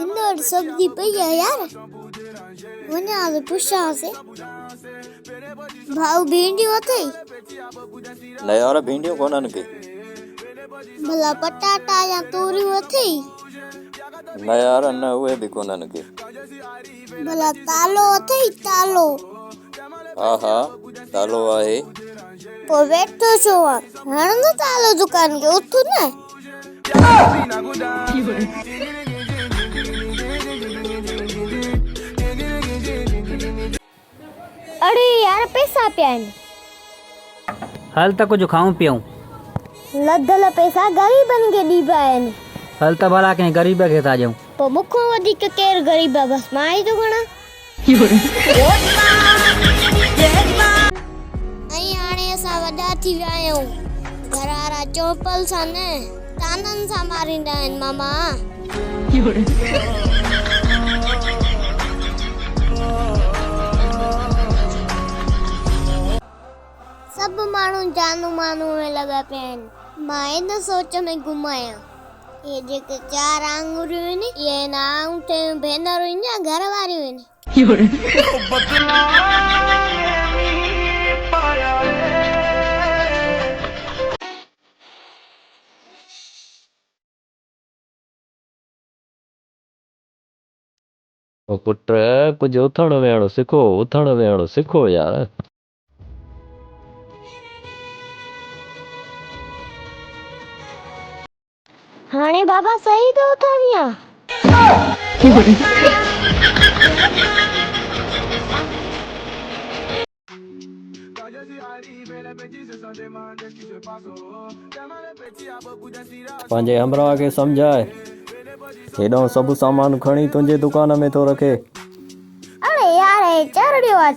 इंदर सब्जी पई है यार મને आज પૂછા હશે ભાવ ભીંડી હોતી न यार भिंडियों कोन के भला पटाटा या तोरी होती न यार न हुए भी कोन के भला तालो होती तालो हाँ हाँ तालो आहे पो बैठो छो हाण न तालो दुकान के उठो न अरे यार पैसा पियान हाल तक कुछ खाऊं पियूं लदल पैसा गरीबन के दीबा आहिनि हाल त भला कंहिं गरीब खे था ॾियूं पोइ मूंखां वधीक केरु ग़रीब आहे बसि मां ई थो घणा ऐं हाणे असां वॾा थी विया आहियूं घर वारा चोपल सां न ताननि सां मारींदा आहिनि मामा सभु माण्हू जानू मानू में लॻा पिया आहिनि मां हिन सोच में घुमायां ये जेके चार आंगुरियूं आहिनि इहे न आंगूठे भेनरूं आहिनि या घर वारियूं आहिनि ओ पुट कुछ उथण वेहण सिखो यार हाणे बाबा सही तो उथाविया पंहिंजे हमरा खे सम्झाए हेॾो सभु सामान खणी तुंहिंजे दुकान में थो रखे अरे यार हे चरड़ियो आहे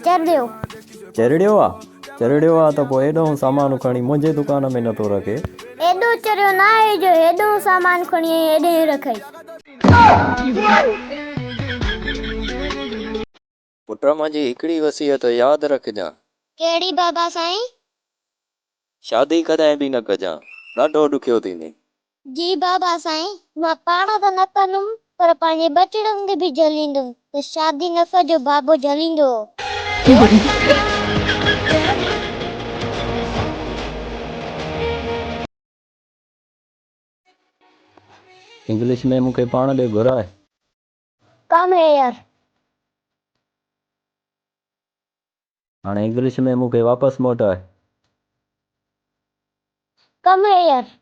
चरड़ियो आहे त पोइ हेॾो सामान खणी मुंहिंजे दुकान में नथो रखे एॾो चरियो न आहे जो हेॾो सामान खणी हेॾे रखई पुट मुंहिंजी हिकिड़ी वसियत यादि रखजांइ कहिड़ी बाबा साईं शादी कॾहिं बि न कजां ॾाढो ॾुखियो थींदे जी बाबा साईं मां पाण त न कंदुमि पर पंहिंजे बचड़नि खे बि झलींदुमि त शादी न कजो बाबो झलींदो इंग्लिश में मूंखे पाण ॾे घुराए कम है यार हाणे इंग्लिश में मूंखे वापसि मोटाए कम है यार